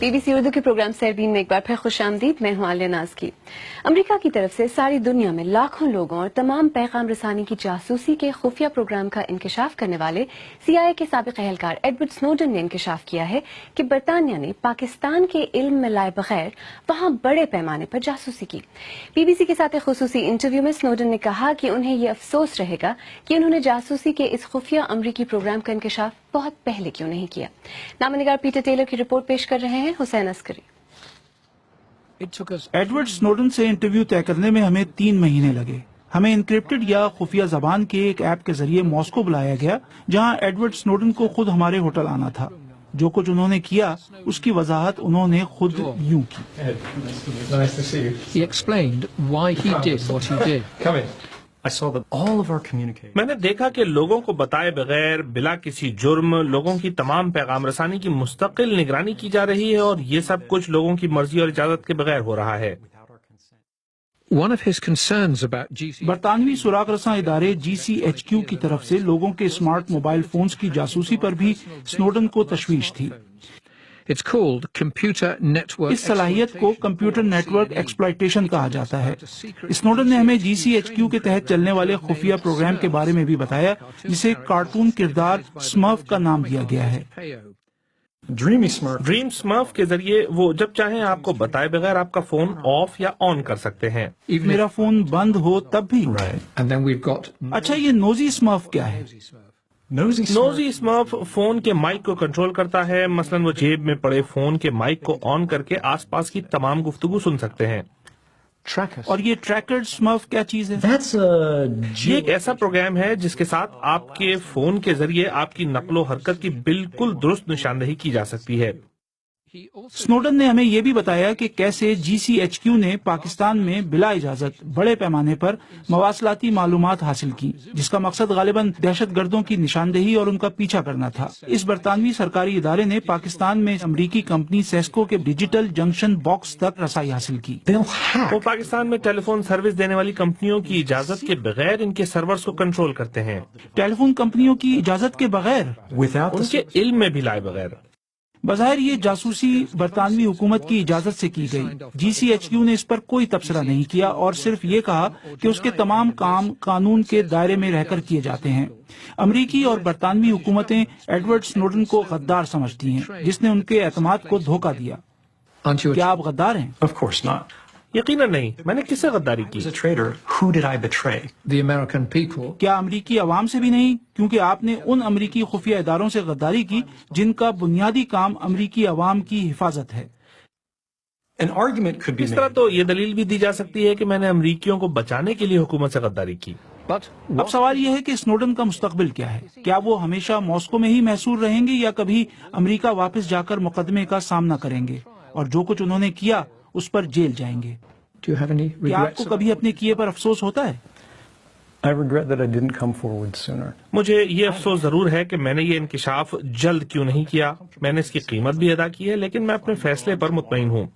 Be B C Urdu کے programme سیربین میں ایک بار پھر خوش آمدید. میں ہوں عالیہ ناز کی. امریکہ کی طرف سے ساری دنیا میں لاکھوں لوگوں اور تمام پیغام رسانی کی جاسوسی کے خفیہ پروگرام کا انکشاف کرنے والے سی آئی اے کے سابق اہلکار ایڈورڈ سنوڈن نے انکشاف کیا ہے کہ برطانیہ نے پاکستان کے علم میں لائے بغیر وہاں بڑے پیمانے پر جاسوسی کی. بی بی سی کے ساتھ ایک خصوصی انٹرویو میں سنوڈن نے کہا کہ انہیں یہ افسوس رہے گا کہ انہوں نے جاسوسی کے اس خفیہ امریکی پروگرام کا انکشاف بہت پہلے کیوں نہیں کیا. نامہ نگار پیٹر ٹیلر کی رپورٹ پیش کر رہے ہیں حسین عسکری. ایڈورڈ سنوڈن سے انٹرویو طے کرنے میں ہمیں 3 مہینے لگے. ہمیں انکرپٹڈ یا خفیہ زبان کے ایک ایپ کے ذریعے ماسکو بلایا گیا جہاں ایڈورڈ سنوڈن کو خود ہمارے ہوٹل آنا تھا. جو کچھ انہوں نے کیا اس کی وضاحت انہوں نے خود یوں کی. میں نے دیکھا کہ لوگوں کو بتائے بغیر بلا کسی جرم لوگوں کی تمام پیغام رسانی کی مستقل نگرانی کی جا رہی ہے اور یہ سب کچھ لوگوں کی مرضی اور اجازت کے بغیر ہو رہا ہے. برطانوی سراغ رساں ادارے GCHQ کی طرف سے لوگوں کے اسمارٹ موبائل فونز کی جاسوسی پر بھی سنوڈن کو تشویش تھی. اس صلاحیت کو کمپیوٹر نیٹ ورک ایکسپلائٹیشن کہا جاتا ہے. سنوڈن نے ہمیں GCHQ کے تحت چلنے والے خفیہ پروگرام کے بارے میں بھی بتایا جسے کارٹون کردار اسمرف کا نام دیا گیا ہے. ڈریم اسمرف کے ذریعے وہ جب چاہیں آپ کو بتائے بغیر آپ کا فون آف یا آن کر سکتے ہیں. میرا فون بند ہو تب بھی. اچھا یہ نوزی اسمرف کیا ہے؟ نوزی اسمرف فون کے مائک کو کنٹرول کرتا ہے. مثلا وہ جیب میں پڑے فون کے مائک کو آن کر کے آس پاس کی تمام گفتگو سن سکتے ہیں. اور یہ ٹریکر اسمرف کیا چیز ہے؟ یہ ایک ایسا پروگرام ہے جس کے ساتھ آپ کے فون کے ذریعے آپ کی نقل و حرکت کی بالکل درست نشاندہی کی جا سکتی ہے. سنوڈن نے ہمیں یہ بھی بتایا کہ کیسے GCHQ نے پاکستان میں بلا اجازت بڑے پیمانے پر مواصلاتی معلومات حاصل کی جس کا مقصد غالباً دہشت گردوں کی نشاندہی اور ان کا پیچھا کرنا تھا. اس برطانوی سرکاری ادارے نے پاکستان میں امریکی کمپنی سیسکو کے ڈیجیٹل جنکشن باکس تک رسائی حاصل کی. وہ پاکستان میں ٹیلی فون سروس دینے والی کمپنیوں کی اجازت کے بغیر ان کے سرورز کو کنٹرول کرتے ہیں. ٹیلی فون کمپنیوں کی اجازت کے بغیر؟ ان کے علم میں بھی لائے بغیر. بظاہر یہ جاسوسی برطانوی حکومت کی اجازت سے کی گئی. GCHQ نے اس پر کوئی تبصرہ نہیں کیا اور صرف یہ کہا کہ اس کے تمام کام قانون کے دائرے میں رہ کر کیے جاتے ہیں. امریکی اور برطانوی حکومتیں ایڈورڈ سنوڈن کو غدار سمجھتی ہیں جس نے ان کے اعتماد کو دھوکہ دیا. کیا آپ غدار ہیں؟ یقیناً نہیں. میں نے کس سے غداری کی؟ کیا امریکی عوام سے بھی نہیں؟ کیونکہ آپ نے ان امریکی خفیہ اداروں سے غداری کی جن کا بنیادی کام امریکی عوام کی حفاظت ہے. اس طرح تو یہ دلیل بھی دی جا سکتی ہے کہ میں نے امریکیوں کو بچانے کے لیے حکومت سے غداری کی. اب سوال یہ ہے کہ سنوڈن کا مستقبل کیا ہے؟ کیا وہ ہمیشہ ماسکو میں ہی محصور رہیں گے یا کبھی امریکہ واپس جا کر مقدمے کا سامنا کریں گے اور جو کچھ انہوں نے کیا اس پر جیل جائیں گے؟ کیا آپ کو کبھی اپنے کیے پر افسوس ہوتا ہے؟ مجھے یہ افسوس ضرور ہے کہ میں نے یہ انکشاف جلد کیوں نہیں کیا. میں نے اس کی قیمت بھی ادا کی ہے لیکن میں اپنے فیصلے پر مطمئن ہوں.